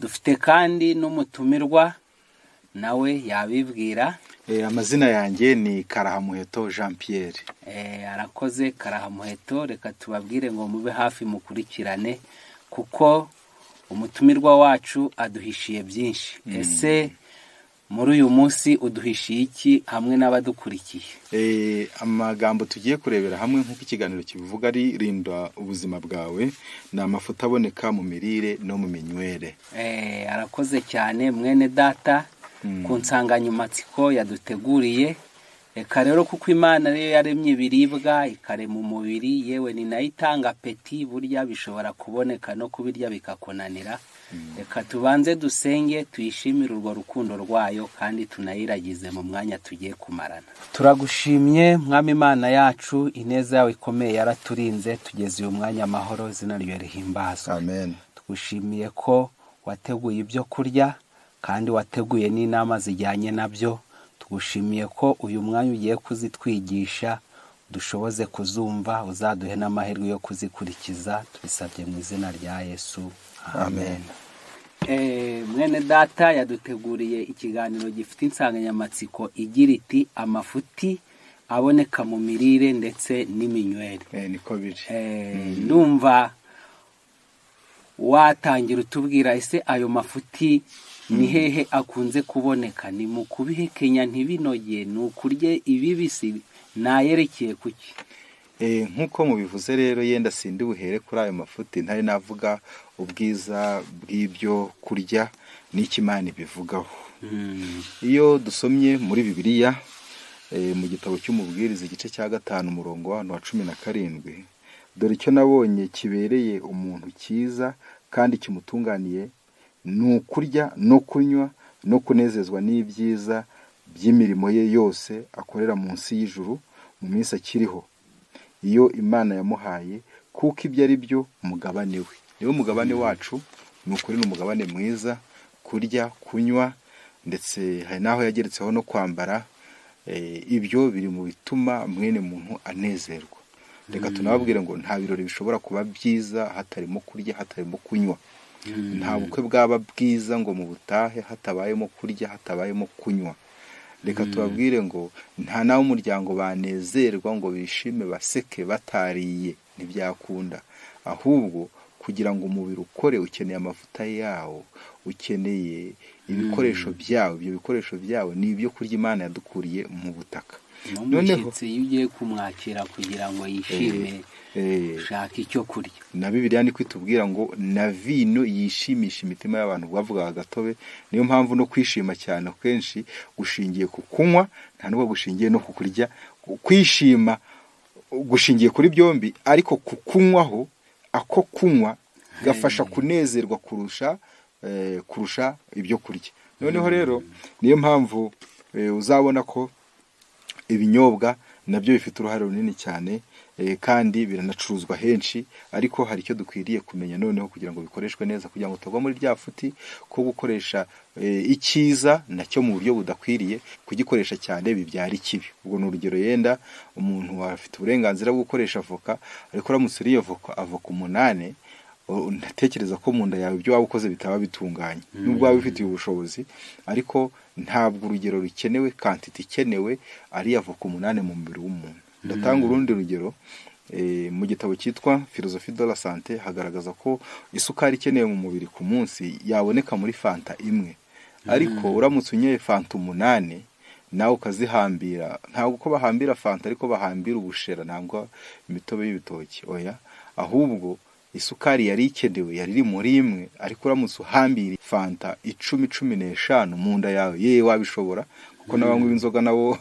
dufite kandi n'umutumirwa nawe yabibwira. Amazina yanjye ni KARAHAMUHETO Jean Pierre. Arakoze KARAHAMUHETO, reka tubabwire ngo mube hafi mukurikirane kuko umutumirwa wacu aduhishiye byinshi. Ese muri uyu munsi uduhishiye iki hamwe n'abadukurikiye? Amagambo tugiye kurebera hamwe nk'uko ikiganiro kibivuga ari Rinda Ubuzima Bwawe, ni amafuta aboneka mu mirire no mu minywere. Arakoze cyane mwene data ku nsanganyamatsiko yaduteguriye. Reka rero kuko Imana ariyo yaremye ibiribwa ikarema umubiri, yewe ni nayo itanga apeti, burya bishobora kuboneka no kubirya bikakunanira. Reka tubanze dusenge tuyishimire urwo rukundo rwayo kandi tunayiragize mu mwanya tugiye kumarana. Turagushimye Mwami Imana yacu, ineza yawe ikomeye yaraturinze tugeze uyu mwanya amahoro, izina ryawe rihimbazwe. Amen. Tugushimiye ko wateguye ibyo kurya kandi wateguye n'inama zijyanye nabyo. Tugushimiye ko uyu mwanya ugiye kuzitwigisha, dushoboze kuzumva, uzaduhe n'amahirwe yo kuzikurikiza, tubisabye mu izina rya Yesu. Amen. Mwene data yaduteguriye ikiganiro gifite insanganyamatsiko igira iti amafuti aboneka mu mirire ndetse n'iminywere. Niko biri. Ndumva watangira utubwira ese ayo mafuti ni hehe akunze kuboneka? Ni mu kubihekenya ntibinoge, ni ukurya ibibisi, nayerekeye kuki? Nk'uko mubivuze rero, yenda sindi buhere kuri ayo mafuti ntari navuga ubwiza bw'ibyo kurya n'ikimana ibivugaho. Iyo dusomye muri Bibiliya mu gitabo cy'umubwiriza igice cya 5 umurongo wa 17, dore icyo nabonye kibereye umuntu cyiza kandi kimutunganiye ni ukurya no kunywa no kunezezwa n'ibyiza by'imirimo ye yose akorera munsi y'ijuru mu minsi akiriho, iyo Imana yamuhaye, kuko ibyo ari byo umugabane we. Niwo mugabane wacu, ni ukuri ni umugabane mwiza, kurya, kunywa, ndetse hari naho yageretseho no kwambara. Ibyo biri mu bituma mwene muntu anezerwa. Reka tunababwire ngo nta birori bishobora kuba byiza hatarimo kurya, hatarimo kunywa. Nta bukwe bwaba bwiza ngo mu butahe hatabayemo kurya, hatabayemo kunywa. Reka tubabwire ngo nta nawe umuryango banezerwa ngo bishime baseke batariye, ntibyakunda. Ahubwo kugira ngo umubiri ukore ukeneye amavuta yawo, ukeneye ibikoresho byawo. Ibyo bikoresho byawo ni ibyo kurya Imana yadukuriye mu butaka. Noneho iyo ugiye kumwakira kugira ngo yishime, shaka icyo kurya. Na Bibiliya ni kwitubwira ngo na vino yishimisha imitima y'abantu, bavuga agatobe. Niyo mpamvu no kwishima cyane kenshi gushingiye ku kunywa, nta nubwo gushingiye no ku kurya. Kwishima gushingiye kuri byombi, ariko kukunywaho, ako kunywa gafasha kunezerwa kurusha ibyo kurya. Noneho rero niyo mpamvu uzabona ko ibinyobwa nabyo bifite uruhare runini cyane, kandi biranacuruzwa henshi. Ariko hari icyo dukwiriye kumenya noneho kugira ngo bikoreshwe neza, kugira ngo tugwa muri rya futi ko gukoresha icyiza nacyo mu buryo budakwiriye, kugikoresha cyane bibyara ikibi. Ubwo ni urugero, yenda umuntu afite uburenganzira bwo gukoresha avoka, ariko uramutse uriye avoka 8, ndatekereza ko mu nda yawe ibyo waba ukoze bitaba bitunganye. Nubwo waba ufitiye ubushobozi, ariko ntabwo urugero rukenewe, quantity ikenewe ari avoka 8 mu mubiri w'umuntu. Ndatanga urundi rugero. Mu gitabo cyitwa Philosophie de la Santé hagaragaza ko isukari ikenewe mu mubiri ku munsi yaboneka muri fanta imwe. Ariko uramutse unyoye fanta 8 nawe ukazihambira, ntabwo ko bahambira fanta ariko bahambira ubushera, ntabwo imitobe y'ibitoki, oya, ahubwo isukari yari ikenewe yari iri muri imwe. Ariko uramutse uhambira fanta 10-15 mu nda yawe, yewe wabishobora, kuko n'abanywa inzoga nabo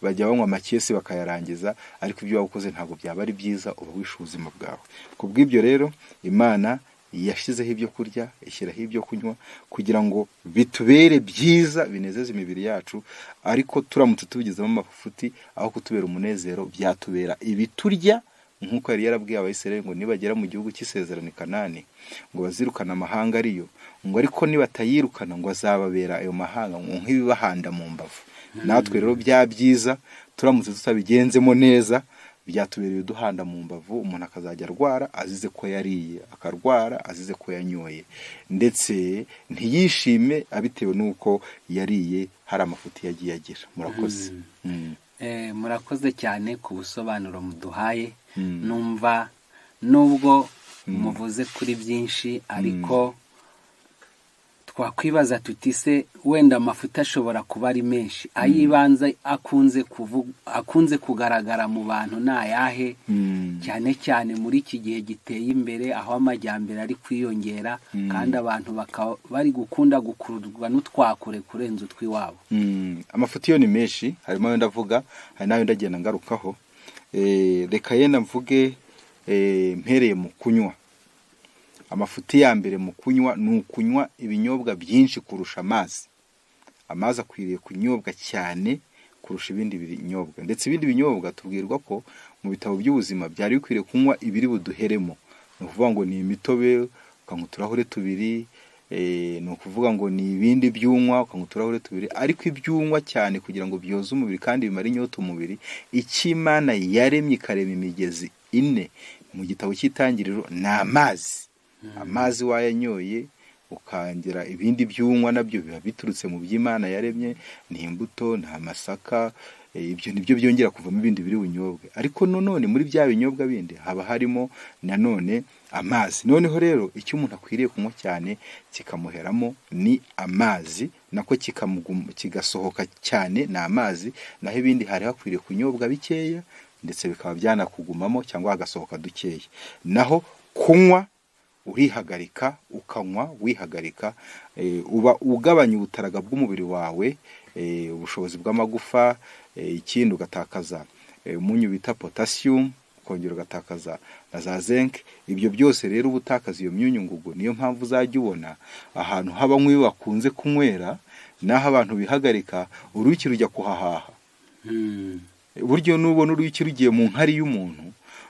bajya banywa amakesi bakayarangiza. Ariko ibyo wabukoze ntabwo byaba ari byiza, uba wishe ubuzima bwawe. Kubw'ibyo rero Imana yashyizeho ibyo kurya, ishyiraho ibyo kunywa kugira ngo bitubere byiza, binezeze imibiri yacu. Ariko turamutse tubigizemo amafuti, aho kutubera umunezero, byatubera ibiturya. Nk'uko yari yarabwiye Abayisiraheli ngo nibagera mu gihugu cy'isezerano Kanani, ngo bazirukana amahanga ariyo, ngo ariko nibatayirukana ngo azababera ayo mahanga nk'ibibahanda mu mbavu. Natwe rero bya byiza turamutse tutabigenzemo neza, byatubereye uduhanda mu mbavu, umuntu akazajya arwara azize ko yariye, akarwara azize ko yanyoye, ndetse ntiyishime abitewe n'uko yariye hari amafuti yagiye agira. Murakoze. Murakoze cyane ku busobanuro muduhaye. Numva nubwo muvuze kuri byinshi, ariko twakwibaza tuti se wenda amafuta ashobora kuba ari menshi, ayibanza akunze kugaragara mu bantu ni ayahe, cyane cyane muri iki gihe giteye imbere aho amajyambere ari kwiyongera, kandi abantu bakaba bari gukunda gukururwa n'utwakure kurenza utw'iwabo. Amafuti yo ni menshi, harimo ayo ndavuga, hari n'ayo ndagenda ngarukaho. Reka yenda mvuge mpereye mu kunywa. Amafuti ya mbere mu kunywa ni ukunywa ibinyobwa byinshi kurusha amazi. Amazi akwiriye kunyobwa cyane kurusha ibindi binyobwa, ndetse ibindi binyobwa tubwirwa ko mu bitabo by'ubuzima byari bikwiriye kunywa ibiri buduheremo. Ni ukuvuga ngo ni imitobe ukanywa uturahure tubiri, ni ukuvuga ngo ni ibindi byunywa ukanywa uturahure tubiri, ariko ibyunywa cyane kugira ngo byoze umubiri kandi bimare inyota umubiri, icyo Imana yaremye ikarema imigezi 4 mu gitabo cy'Itangiriro ni amazi. Amazi wayanyoye ukangera ibindi byunywa nabyo biba biturutse mu by'Imana yaremye, ni imbuto, nta masaka, ibyo nibyo byongera kuvamo ibindi biri bunyobwe. Ariko none muri bya binyobwa bindi haba harimo nanone amazi. Noneho rero icyo umuntu akwiriye kunywa cyane kikamuheramo ni amazi, nako kigasohoka cyane ni amazi, naho ibindi hari hakwiriye kunyobwa bikeya ndetse bikaba byanakugumamo cyangwa hagasohoka dukeya. Naho kunywa urihagarika, ukanywa wihagarika, uba ugabanya ubutaraga bw'umubiri wawe, ubushobozi bw'amagufa, ikindi ugatakaza umunyu bita potassium, ukongera ugatakaza na za zinc. Ibyo byose rero ubutakaza iyo myunyu ngugu. Niyo mpamvu uzajya ubona ahantu habanywe bakunze kunywera, naho abantu bihagarika uruyiki rujya kuhahaha. Buryo nubona uruyiki rugiye mu nkari y'umuntu,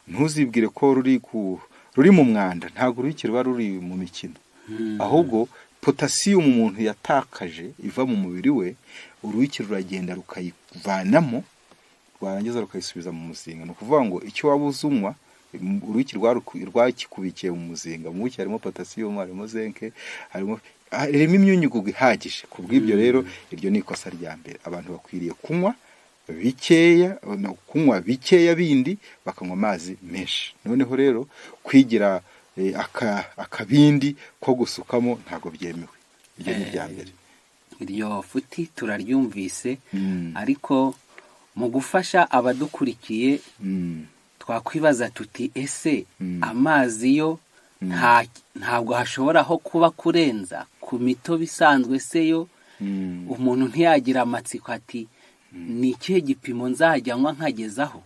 ntuzibwire ko ruri mu mwanda, ntabwo uruyiki ruba ruri mu mikino. Ahubwo potassium umuntu yatakaje iva mu mubiri we, uruyiki ruragenda rukayivanamo, rwarangiza rukayisubiza mu muzinga. Ni ukuvuga ngo icyo wabuze unywa, uruyiki rwakikubikiye mu muzinga. Mu buki harimo potassium, harimo zinc, harimo imyunyugugu ihagije. Ku bw'ibyo rero iryo ni ikosa rya mbere. Abantu bakwiriye kunywa bikeya bindi, bakanywa amazi menshi. Noneho rero kwigira akabindi ko gusukamo ntago byemewe. Ibyo ni bya mbere. Iryo futi turaryumvise, ariko mu gufasha abadukurikiye twakwibaza tuti ese amazi yo ntabwo hashoboraho kuba kurenza ku mitobe isanzwe se yo? Umuntu ntiyagira amatsiko ati ni ikihe gipimo nzajya nywa nkagezaho?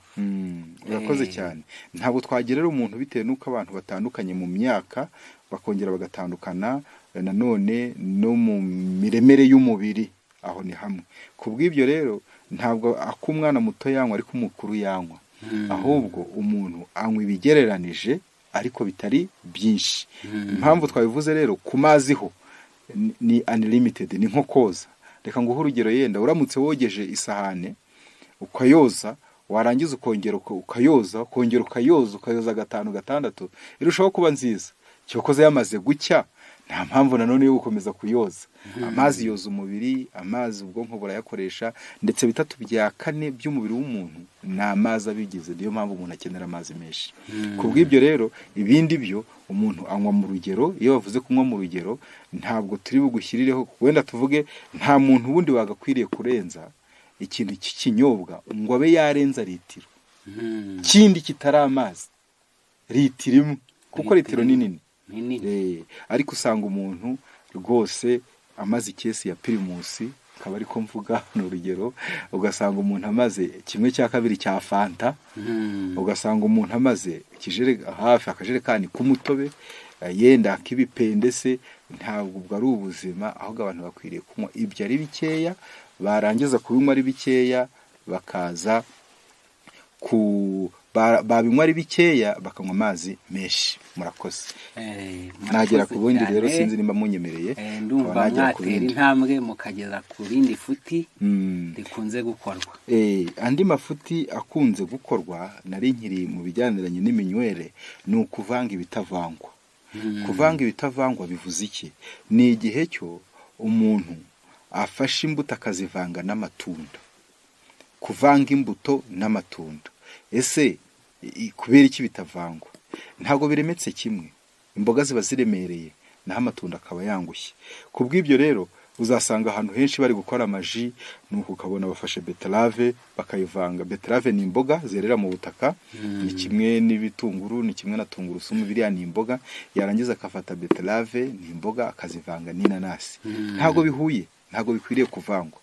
Urakoze cyane. Ntabwo twagerera umuntu bitewe n'uko abantu batandukanye mu myaka, bakongera bagatandukana nanone no mu miremere y'umubiri, aho ni hamwe. Ku bw'ibyo rero ntabwo akumwana muto yanywa ariko umukuru yanywa, ahubwo umuntu anywa ibigereranije ariko bitari byinshi. Impamvu twabivuze rero ku mazi ho ni unlimited, ni nko koza. Reka nguhe urugero, yenda uramutse wogeje isahane ukayoza, warangiza ukongera ukayoza, ukongera ukayoza 5 6, irushaho kuba nziza. Cyokoze yamaze gucya, nta mpamvu nanone yo gukomeza kuyoza. Amazi yoza umubiri, amazi ubwonko burayakoresha, ndetse 3/4 by'umubiri w'umuntu ni amazi abigize. Niyo mpamvu umuntu akenera amazi menshi. Ku bw'ibyo rero ibindi byo umuntu anywa mu rugero. Iyo bavuze kunywa mu rugero, ntabwo turi bugushyirireho wenda tuvuge nta muntu wundi wagakwiriye kurenza ikintu cy'ikinyobwa ngo abe yarenza litiro kindi kitari amazi, litiro imwe, kuko litiro ni nini. Ariko usanga umuntu rwose amaze ikesi ya Primus, akaba ariko mvuga n'urugero, ugasanga umuntu amaze 1/2 cya Afata, ugasanga umuntu amaze hafi akajerekani k'umutobe, yenda k'ibipende se. Ntabwo ubwo ari ubuzima, ahubwo abantu bakwiriye kunywa ibyo ari bikeya, barangiza kubinywa ari bikeya, bakaza babinywa ari bikeya bakanywa amazi menshi. Murakoze. Nagera ku bundi rero sinzi nimba munyemereye. Ndumva mwatera intambwe mukagera ku rindi futi rikunze gukorwa. Andi mafuti akunze gukorwa nari nkiri mu bijyaniranye n'iminywere ni ukuvanga ibitavangwa. Kuvanga ibitavangwa bivuze iki? Ni igihe cyo umuntu afashe imbuto akazivanga n'amatunda. Kuvanga imbuto n'amatunda. Ese kubera iki bitavangwa? Ntabwo biremetse kimwe. Imboga ziba ziremereye naho amatunda akaba yangushye. Kubw'ibyo rero uzasanga ahantu henshi bari gukora amaji, nuko ukabona bafashe beterave bakayivanga. Beterave ni imboga zerera mu butaka, ni kimwe n'ibitunguru, ni kimwe na tungurusumu, biriya ni imboga. Yarangiza akafata beterave ni imboga akazivanga n'inanasi. Ntabwo bihuye, ntabwo bikwiriye kuvangwa.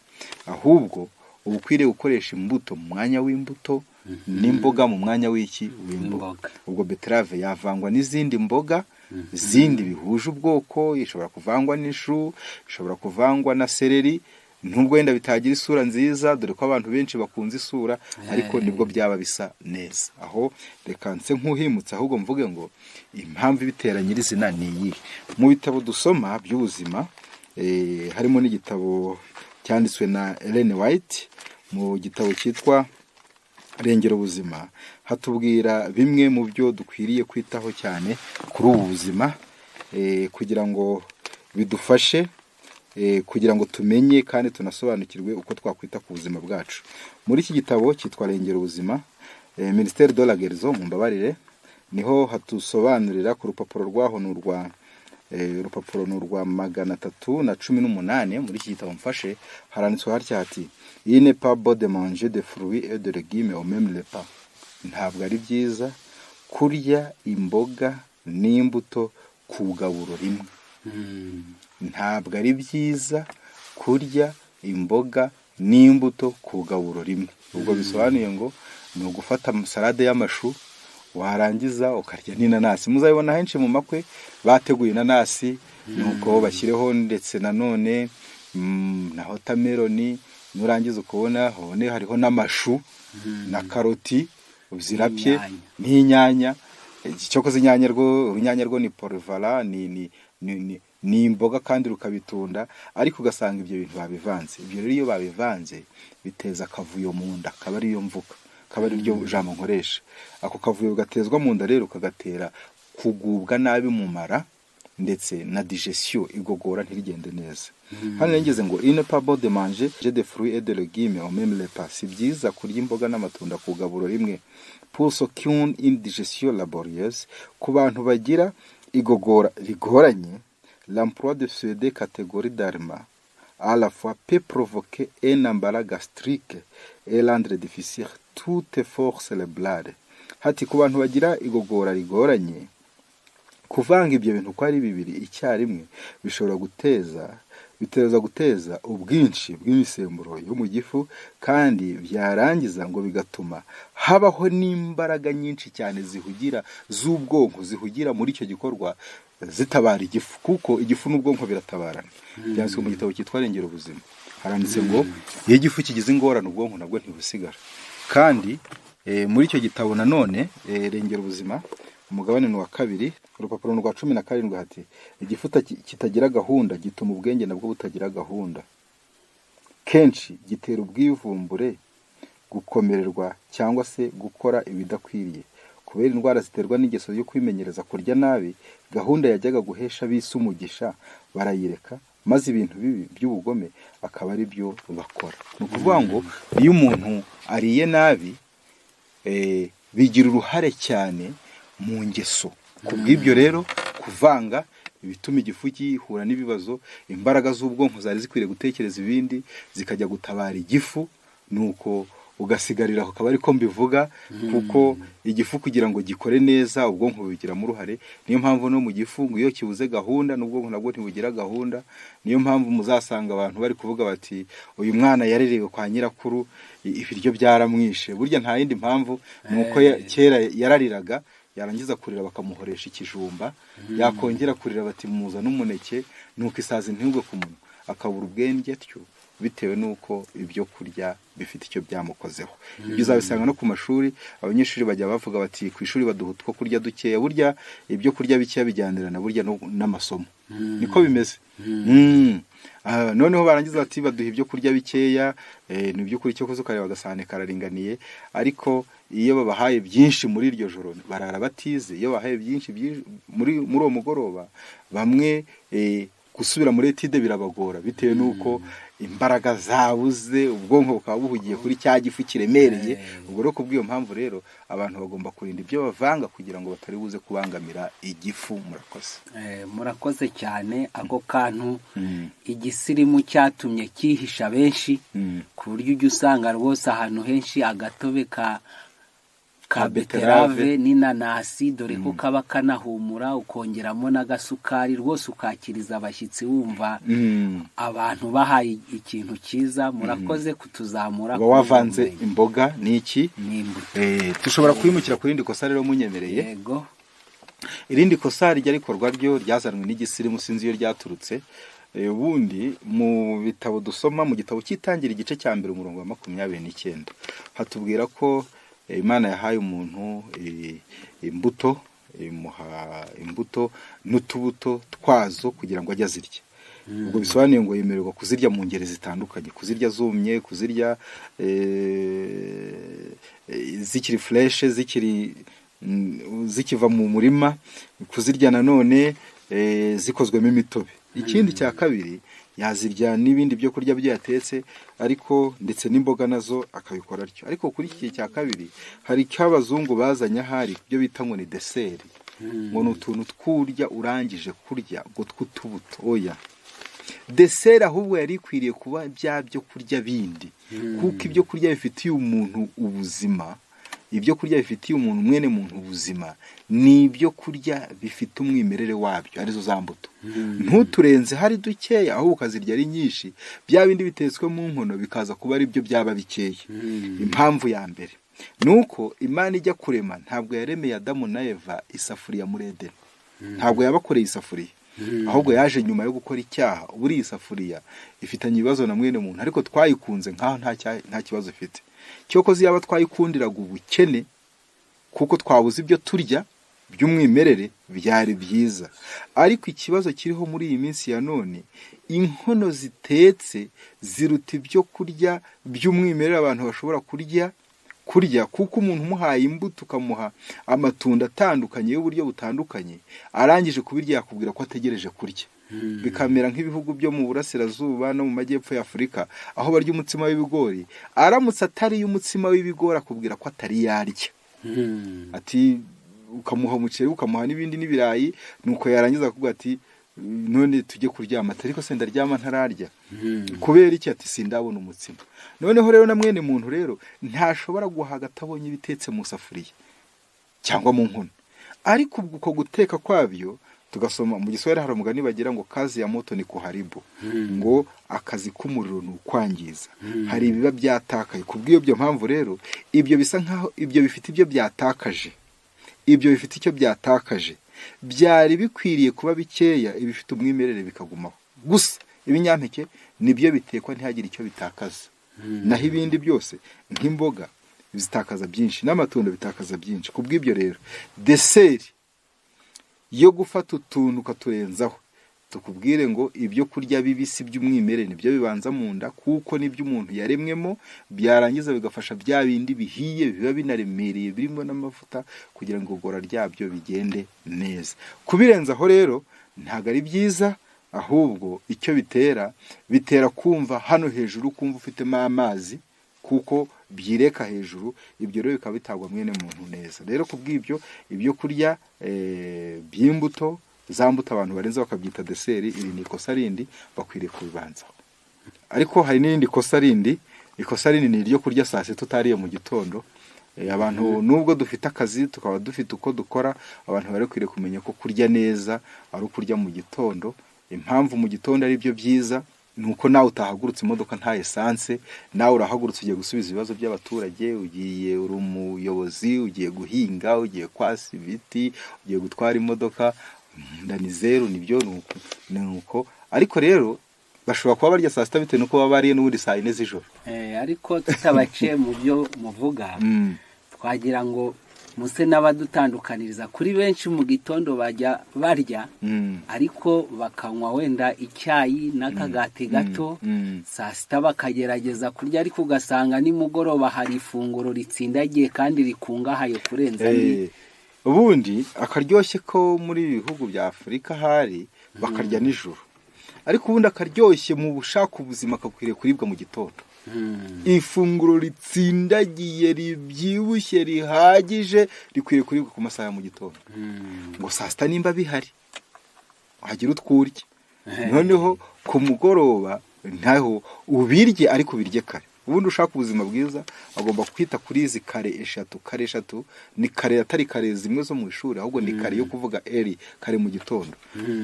Ahubwo uba ukwiriye gukoresha imbuto mu mwanya w'imbuto n'imboga mu mwanya w'iki w'imboga. Ubwo beterave yavangwa n'izindi mboga zindi bihuje ubwoko, ishobora kuvangwa n'ishu, ishobora kuvangwa na seleri, nubwo wenda bitagira isura nziza dore ko abantu benshi bakunze isura, ariko nibwo byaba bisa neza. Aho reka nse nk'uhimutse ahubwo mvuge ngo impamvu ibitera nyirizina ni iyi. Mu bitabo dusoma by'ubuzima harimo n'igitabo cyanditswe na Ellen White, mu gitabo cyitwa Rengera Ubuzima, hatubwira bimwe mu byo dukwiriye kwitaho cyane kuri ubu buzima kugira ngo bidufashe kugira ngo tumenye kandi tunasobanukirwe uko twakwita ku buzima bwacu. Muri iki gitabo cyitwa Rengera Ubuzima, Ministère de la Guérison, mumbabarire, niho hatusobanurira ku rupapuro rwaho urupapuro ni urwa 318. Muri iki gitabo mfashe haranditswe hatya hati il n'est pas bon de manger des fruits et de légumes au même repas. Ntabwo ari byiza kurya imboga n'imbuto ku gaburo rimwe. Ntabwo ari byiza kurya imboga n'imbuto ku gaburo rimwe. Ubwo bisobanuye ngo ni ugufata salade y'amashu warangiza ukarya n'inanasi. Muzabibona henshi mu makwe bateguye inanasi, nuko bashyireho ndetse nanone na watermelon, nurangiza ukubona hariho n'amashu na karoti zirapye n'inyanya. Cyokoze urunyanya rwo ni porvala, ni imboga kandi rukabitunda, ariko ugasanga ibyo bintu babivanze. Ibyo rero iyo babivanze biteza akavuyo mu nda, akaba ariyo mvuga, akaba ari ryo jambo nkoresha. Ako kavuyo gatezwa mu nda rero kagatera kugubwa nabi mu mara, ndetse na digestion igogora ntirigende neza. Hano ngeze ngo il n'est pas bon de manger des fruits et de légumes au même repas. Si byiza kurya imboga n'amatunda ku gaburo rimwe. Pour ceux qui ont une digestion laborieuse, ku bantu bagira igogora rigoranye, l'emploi de ces deux catégories d'aliments à la fois peut provoquer un embarras gastrique et rendre difficile toute force cerébrale. Hati ku bantu bagira igogora rigoranye, kuvanga ibyo bintu ko ari bibiri icyarimwe bishobora guteza ubwinshi bw'imisemburo yo mu gifu, kandi byarangiza ngo bigatuma habaho n'imbaraga nyinshi cyane z'ubwonko zihugira muri icyo gikorwa zitabara igifu, kuko igifu n'ubwonko biratabarana. Byanditswe mu gitabo cyitwa Rengera Ubuzima, haranditse ngo iyo igifu kigize ingorane ubwonko nabwo ntibusigara. Kandi muri icyo gitabo nanone Rengera Ubuzima, umugabane wa 2, urupapuro rwa 17 hati igifu kitagira gahunda gituma ubwenge nabwo butagira gahunda. Kenshi gitera ubwivumbure, gukomererwa cyangwa se gukora ibidakwiriye. Kubera indwara ziterwa n'ingeso yo kwimenyereza kurya nabi, gahunda yajyaga guhesha bise umugisha barayireka, maze ibintu bibi by'ubugome akaba ari byo bakora. Ni ukuvuga ngo iyo umuntu ariye nabi bigira uruhare cyane mu ngeso. Kubw'ibyo rero kuvanga ibituma igifu gihura n'ibibazo, imbaraga z'ubwonko zari zikwiriye gutekereza ibindi zikajya gutabara igifu, nuko ugasigarira aho. Akaba ariko mbivuga, kuko igifu kugira ngo gikore neza ubwonko bubigiramo uruhare. Niyo mpamvu no mu gifu ngo iyo kibuze gahunda n'ubwonko nabwo ntibugira gahunda. Niyo mpamvu muzasanga abantu bari kuvuga bati uyu mwana yarerewe kwa nyirakuru ibiryo byaramwishe. Burya nta yindi mpamvu, nuko kera yarariraga, yarangiza kurira bakamuhoresha ikijumba, yakongera kurira bati muza n'umuneke, nuko isazi ntihugwe ku munwa, akabura ubwenge atyo bitewe n'uko ibyo kurya bifite icyo byamukozeho. Ibyo uzabisanga no ku mashuri, abanyeshuri bajya bavuga bati ku ishuri baduha utwo kurya dukeya, burya ibyo kurya bikeya bijyanirana burya n'amasomo, niko bimeze. Noneho barangiza bati baduha ibyo kurya bikeya, ni ibyo kurya cyo ukareba agasahane kararinganiye, ariko iyo babahaye byinshi muri iryo joro barara batize. Iyo bahaye byinshi muri uwo mugoroba, bamwe gusubira muri etide birabagora bitewe n'uko imbaraga zabuze, ubwonko bukaba buhugiye kuri cya gifu kiremereye. Ubwo rero kubw'iyo mpamvu rero abantu bagomba kurinda ibyo bavanga kugira ngo batari buze kubangamira igifu. Murakoze cyane. Ako kantu igisirimu cyatumye cyihisha benshi, ku buryo ujya usanga rwose ahantu henshi agatobe ka beterave n'inanasi, dore ko kaba kanahumura, ukongeramo n'agasukari, rwose ukakiriza abashyitsi wumva abantu bahaye ikintu cyiza. Murakoze kutuzamura. Wavanze imboga n'iki n'imbuto. Dushobora kwimukira ku rindi kosa rero munyemereye. Yego. Irindi kosa rijya rikorwa ryo ryazanwe n'igisirimu, sinzi iyo ryaturutse. Ubundi mu bitabo dusoma, mu gitabo cy'itangira igice cya mbere umurongo wa 29 hatubwira ko Imana yahaye umuntu imbuto, imuha imbuto n'utubuto twazo kugira ngo ajye azirya. Ubwo bisobanuye ngo yemererwa kuzirya mu ngeri zitandukanye, kuzirya zumye, kuzirya zikiri fresh, zikiva mu murima, kuzirya nanone zikozwemo imitobe. Ikindi cya kabiri, yazirya n'ibindi byo kurya byo yatetse, ariko ndetse n'imboga nazo akabikora atyo. Ariko kuri iki cya kabiri hari cy'abazungu bazanye ahari byo bita ngo ni dessert, ngo ni utuntu twurya urangije kurya ngo tw'utubuto. Oya, dessert ahubwo yari ikwiriye kuba bya byo kurya bindi, kuko ibyo kurya bifitiye umuntu ubuzima. Ibyo kurya bifitiye umuntu mwene muntu ubuzima ni ibyo kurya bifite umwimerere wabyo, arizo za mbuto. Ntuturenze hari dukeya, aho ukazirya ari nyinshi, bya bindi bitetswe mu nkono bikaza kuba ari byo byaba bikeya. Impamvu ya mbere nuko Imana ijya kurema ntabwo yaremeye Adamu na Eva isafuriya muri Edeni. Ntabwo yabakoreye isafuriya, ahubwo yaje nyuma yo gukora icyaha. Buri isafuriya ifitanye ibibazo na mwene muntu, ariko twayikunze nkaho nta kibazo ifite. Cyokoze yaba twayikundiraga ubukene kuko twabuze ibyo turya by'umwimerere, byari byiza. Ariko ikibazo kiriho muri iyi minsi ya none, inkono zitetse ziruta ibyo kurya by'umwimerere abantu bashobora kurya, kuko umuntu umuhaye imbuto ukamuha amatunda atandukanye y'uburyo butandukanye, arangije kubirya yakubwira ko ategereje kurya. Bikamera nk'ibihugu byo mu burasirazuba no mu majyepfo ya Afurika, aho barya umutsima w'ibigori, aramutse atari umutsima w'ibigori akubwira ko atari yarya. Ati ukamuha umuceri, ukamuha n'ibindi n'ibirayi, nuko yarangiza kuvuga ati none tujye kuryama. Ariko se ndaryama ntararya kubera iki? Ati sindabona umutsima. Noneho rero na mwene muntu rero ntashobora guhaga atabonye ibitetse mu safuriya cyangwa mu nkono. Ariko uko guteka kwabyo, tugasoma mu Giswahili hari umugani bagira ngo kazi ya moto ni kuharibu, ngo akazi k'umuriro ni ukwangiza. Hari ibiba byatakaye. Kubw'iyo byo mpamvu rero ibyo bisa nkaho ibyo bifite ibyo byatakaje, ibyo bifite icyo byatakaje, byari bikwiriye kuba bikeya, ibifite umwimerere bikagumaho. Gusa ibinyampeke nibyo bitekwa ntihagire icyo bitakaza, naho ibindi byose nk'imboga bizitakaza byinshi, n'amatunda bitakaza byinshi. Kubw'ibyo rero dessert yo gufata utuntu ukaturenzaho, tukubwire ngo ibyo kurya bibisi by'umwimerere nibyo bibanza mu nda, kuko nibyo umuntu yaremwemo, byarangiza bigafasha bya bindi bihiye biba binaremereye birimo n'amavuta kugira ngo igogora ryabyo bigende neza. Kubirenzaho rero ntabwo ari byiza, ahubwo icyo bitera kumva hano hejuru, kumva ufitemo amazi, kuko byireka hejuru. Ibyo rero bikaba bitagwa mwene muntu neza. Rero kubw'ibyo ibyo kurya by'imbuto, za mbuto abantu barenza bakabyita dessert, iri ni ikosa rindi bakwiriye kubibanzaho. Ariko hari n'irindi kosa rindi. Ikosa rindi ni iryo kurya saa sita tutariye mu gitondo. Abantu nubwo dufite akazi, tukaba dufite uko dukora, abantu bari kwiriye kumenya ko kurya neza ari ukurya mu gitondo. Impamvu mu gitondo ari byo byiza, nuko nawe utahagurutse imodoka nta essence, nawe urahagurutse ugiye gusubiza ibibazo by'abaturage, ugiye uri umuyobozi, ugiye guhinga, ugiye kwasa ibiti, ugiye gutwara imodoka, ndani zero. Nibyo nuko. Ariko rero bashobora kuba barya saa sita bitewe nuko baba bariye n'ubundi saa yine z'ijoro. Ariko tutabaciye mu byo muvuga twagira ngo muse n'abadutandukaniriza kuri benshi mu gitondo bajya barya ariko bakanywa wenda icyayi n'akagati gato saa sita bakagerageza kurya ariko ugasanga nimugoroba hari ifunguro ritsindagiye kandi rikungahaye kurenza ubundi akaryoshye ko muri ibihugu bya Afurika hari bakarya nijoro ariko ubundi akaryoshye mu bushaka ubuzima kakwiriye kuribwa mu gitondo. Ifunguro ritsindagiye ribyibushye rihagije rikwiriye kuribwa ku masaha mu gitondo. Ngo saa sita nimba bihari hagira utwurye noneho ku mugoroba ntaho ubirye ariko birye kare. Ubundi ushaka ubuzima bwiza agomba kwita kuri izi kare eshatu ni kare atari kare zimwe zo mu ishuri ahubwo ni kare yo kuvuga kare mu gitondo.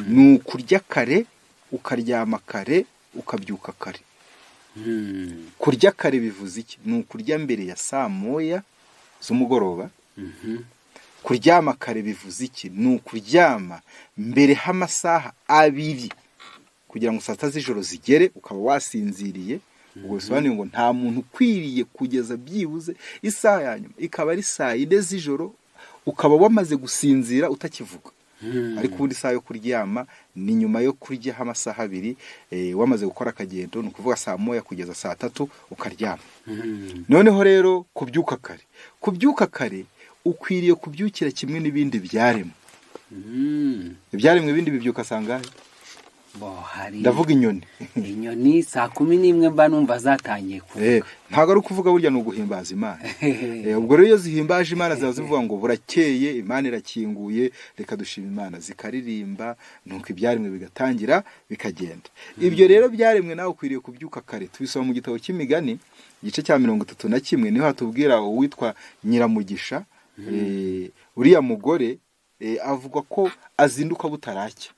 Ni ukurya kare ukaryama kare ukabyuka kare. Kurya kare bivuze iki? Ni ukurya mbere ya saa moya z'umugoroba. Kuryama kare bivuze iki? Ni ukuryama mbere h'amasaha 2 kugira ngo saa sita z'ijoro zigere ukaba wasinziriye. Ubwo bisobanuye ngo nta muntu ukwiriye kugeza byibuze isaha ya nyuma ikaba ari saa 4 z'ijoro ukaba wamaze gusinzira utakivuga. Ariko ubundi isaha yo kuryama ni nyuma yo kurya amasaha 2 wamaze gukora akagendo, ni ukuvuga saa moya kugeza saa 3 ukaryama. Noneho rero kubyuka kare ukwiriye kubyukira kimwe n'ibindi byaremwe. Ibyaremwe bindi bibyuka sangahe? Ndavuga inyoni saa 11 mba numva zatangiye kuvuga. Ntago ari kuvuga burya no guhimbaza Imana. Ubwo rero iyo zihimbaje Imana zaza zivuga ngo burakeye Imana irakinguye reka dushima Imana zikaririmba nuko ibyaremwe bigatangira bikagenda. Ibyo rero byaremwe nawe ukwiriye kubyuka kare. Tubisoma mu gitabo cy'Imigani igice cya 31 niho hatubwira uwitwa Nyiramugisha. Uriya mugore avuga ko azinduka butaracya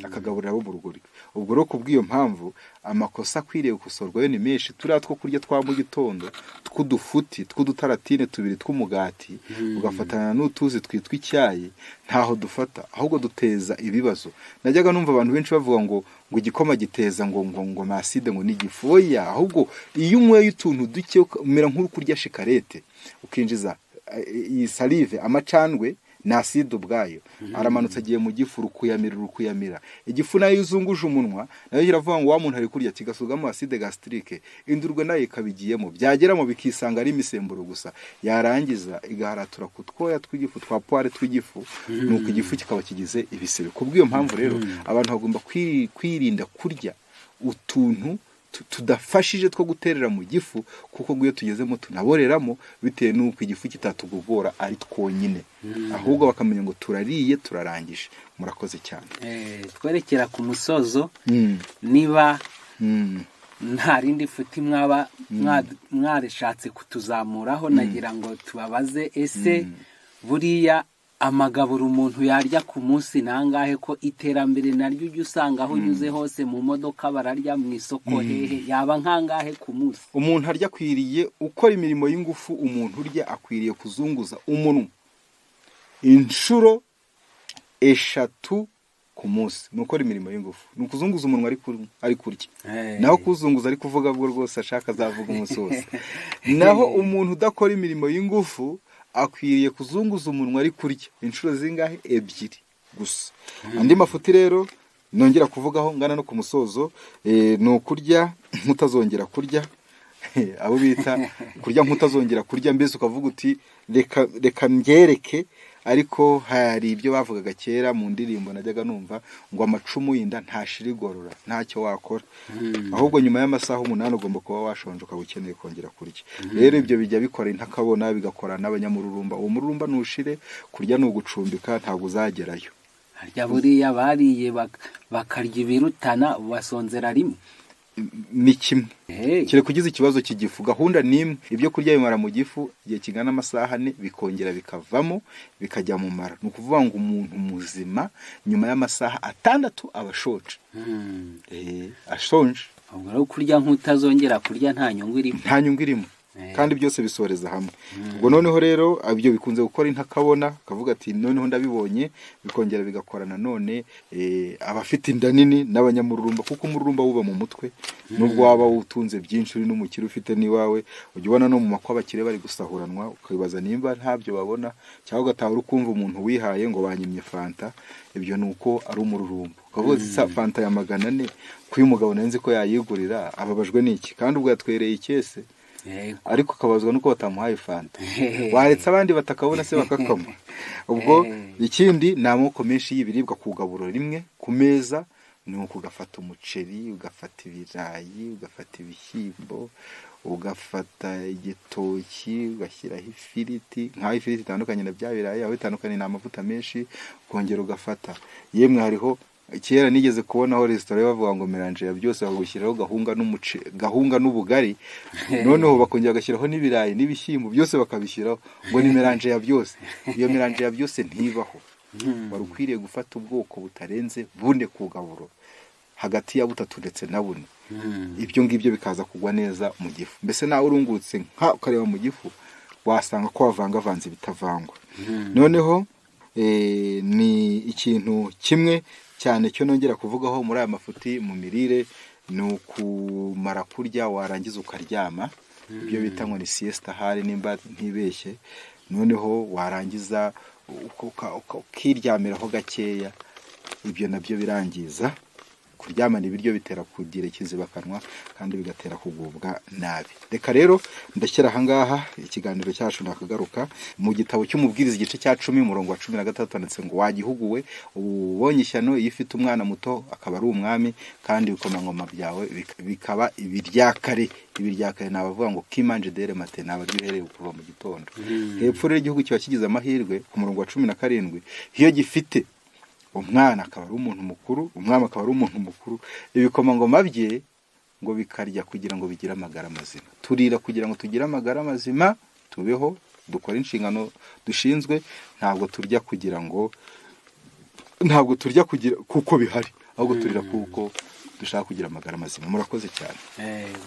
akagaburira abo mu rugo rwe. Ubwo rero kubw'iyo mpamvu amakosa akwiriye gukosorwa yo ni menshi. Turiya two kurya twa mu gitondo tw'udufuti tw'udutaratine 2 tw'umugati ugafatana n'utuzi twitwa icyayi ntaho dufata ahubwo duteza ibibazo. Najyaga numva abantu benshi bavuga ngo igikoma giteza ngo maside ngo n'igifoya, ahubwo iyo unyweye utuntu duke umera nk'uri kurya shikarete ukinjiza iyi salive amacandwe na acide ubwayo aramanutse agiye mu gifu rukuyamira. Igifu nayo uzunguje umunwa nayo iravuga ngo wa muntu ari kurya kigasugamo acide gastrique indurwe nayo ikabigiyemo byageramo bikisanga ari imisemburo gusa yarangiza igaharatura kutwoya tw'igifu twa poire tw'igifu nuko igifu kikaba kigize ibisebe. Kubw'iyo mpamvu rero abantu bagomba kwirinda kurya utuntu tudafashije two guterera mu gifu kuko guye tugezemo tunaboreramo bitewe nuko igifu kitatugogora ari twonyine ahubwo bakamenya ngo turariye turarangije. Murakoze cyane. Twerekera ku musozo niba nta rindi futi mwaba mwareshatse kutuzamuraho nagira ngo tubabaze ese buriya amagaburo umuntu yarya ku munsi nangahe ko iterambere naryo ujye usanga aho unyuze hose mu modoka bararya mu isoko hehe yaba nkangahe ku munsi? Umuntu arya akwiriye ukora imirimo y'ingufu. Umuntu urya akwiriye kuzunguza umunwa inshuro 3 ku munsi. Nukora imirimo y'ingufu ni ukuzunguza umunwa ari kurya. Naho kuzunguza ari kuvuga bwo rwose ashaka azavuga umunsi wose. Naho umuntu udakora imirimo y'ingufu akwiriye kuzunguza umunwa ari kurya inshuro zingahe? 2 gusa. Andi mafuti rero nongera kuvugaho ngana no ku musozo ni ukurya nkutazongera kurya. Abo bita kurya nkutazongera kurya, mbese ukavuga uti reka mbyereke. Ariko hari ibyo bavugaga kera mu ndirimbo najyaga numva ngo amacumu y'inda ntashirigorora ntacyo wakora. Ahubwo nyuma y'amasaha 8 ugomba kuba washonje ukabukeneye kongera kurya. Rero ibyo bijya bikora intakabona bigakora n'abanyamururumba. Uwo mururumba nushire kurya no gucumbika ntabwo uzagerayo. Harya buriya bariye bakarya ibirutana basonzera rimwe. Ni kimwe kire kugize ikibazo cy'igifu. Gahunda nimwe ibyo kurya bimara mu gifu igihe kingana amasaha 4 bikongera bikavamo bikajya mu mara. Ni ukuvuga ngo umuntu muzima nyuma y'amasaha 6 abashonje. Ashonje. Ubwo rero kurya nkutazongera kurya nta nyungu irimo. kandi byose bisoreza hamwe. Ubwo noneho rero ibyo bikunze gukora intakabona akavuga ati noneho ndabibonye, bikongera bigakora nanone abafite inda nini n'abanyamururumba, kuko umururumba wuba mu mutwe nubwo waba utunze byinshi uri n'umukire ufite n'iwawe, ujya ubona no mu makwa abakire bari gusahuranwa ukibaza nimba ntabyo babona, cyangwa ugataha uri kumva umuntu wihaye ngo banyimye fanta, ibyo nuko ari umururumba. Ukavuga fanta ya 400 kuyu umugabo nanzi ko yayigurira, ababajwe n'iki kandi ubwo yatwereye ikese, ariko akabazwa nuko batamuhaye fanta. Waretse abandi batakabona se bakakama. Ubwo ikindi ni amoko menshi y'ibiribwa kugaburo rimwe ku meza, ni ukugafata umuceri, ugafata ibirayi, ugafata ibishyimbo, ugafata igitoki, ugashyiraho ifiriti, nk'aho ifiriti itandukanye na bya birayi, aho itandukanye n'amavuta menshi, ukongera ugafata. Yemwe hariho kera nigeze kubonaho restaurant bavuga ngo miranje ya byose, bagushyiraho gahunga n'ubugari, noneho bakongera bagashyiraho n'ibirayi n'ibishyimbo byose bakabishyiraho ngo ni miranje ya byose. Iyo miranje ya byose ntibaho. Wari ukwiriye gufata ubwoko butarenze bune kugaburo, hagati ya 3 ndetse na 4. Ibyo ngibyo bikaza kugwa neza mu gifu. Mbese nawe urungurutse nka ukareba mu gifu, wasanga ko wavangavanze bitavangwa. Noneho ni ikintu kimwe cyane cyo nongera kuvugaho muri aya mafuti mu mirire, ni ukumara kurya warangiza ukaryama, ibyo bita ngo ni siesta hari nimba ntibeshye. Noneho warangiza ukiryamiraho gakeya, ibyo nabyo birangiza. Kuryamana ibiryo bitera kugira ikizibakanwa kandi bigatera kugubwa nabi. Reka rero ndashyira ahangaha ikiganiro cyacu nakagaruka mu gitabo cy'umubwiriza igice cya 10 umurongo wa 13, ndetse ngo wagihuguwe ubonye ishyano iyo ufite umwana muto akaba ari umwami, kandi ibikomangoma byawe bikaba ibiryakare. Ibiryakare nabavuga ngo kimanje dere mate nabagihereye kuva mu gitondo. Hepfo rero igihugu kiba kigize amahirwe ku murongo wa 17, iyo gifite umwana akaba ari umuntu mukuru, umwami akaba ari umuntu mukuru, ibikomangoma bye ngo bikarya kugira ngo bigire amagara mazima. Turira kugira ngo tugire amagara mazima, tubeho, dukora inshingano dushinzwe, ntabwo turya kugira kuko bihari, ahubwo turira kuko dushaka kugira amagara mazima. Murakoze cyane.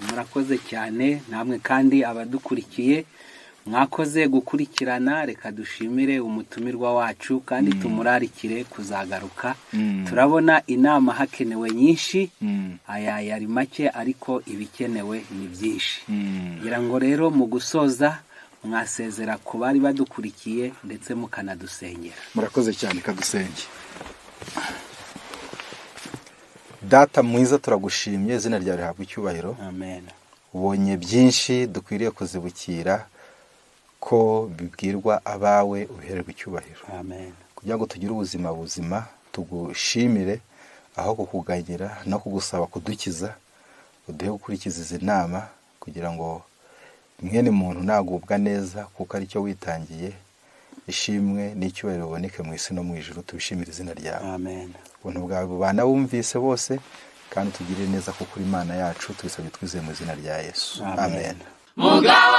Murakoze cyane namwe kandi abadukurikiye, mwakoze gukurikirana. Reka dushimire umutumirwa wacu kandi tumurarikire kuzagaruka. Turabona inama hakenewe nyinshi, aya yari make ariko ibikenewe ni byinshi. Ngira ngo rero mu gusoza mwasezera ku bari badukurikiye ndetse mukanadusengera. Murakoze cyane, kadusenge. Data mwiza, turagushimye, izina ryawe rihabwe icyubahiro. Amen. Ubonye byinshi dukwiriye kuzibukira ko bibwirwa abawe, uhererwe icyubahiro. Amen. Kugira ngo tugire ubuzima buzima, tugushimire aho kukuganyira no kugusaba kudukiza, uduhe gukurikiza izi nama kugira ngo mwene muntu nagubwa neza, kuko ari cyo witangiye. Ishimwe n'icyubahiro biboneke mu isi no mu ijuru, tubishimire izina ryawe. Amen. Ubuntu bwawe bubana bumvise bose, kandi tugire neza kuko uri Imana yacu, tubisabye twizeye mu izina rya Yesu. Amen.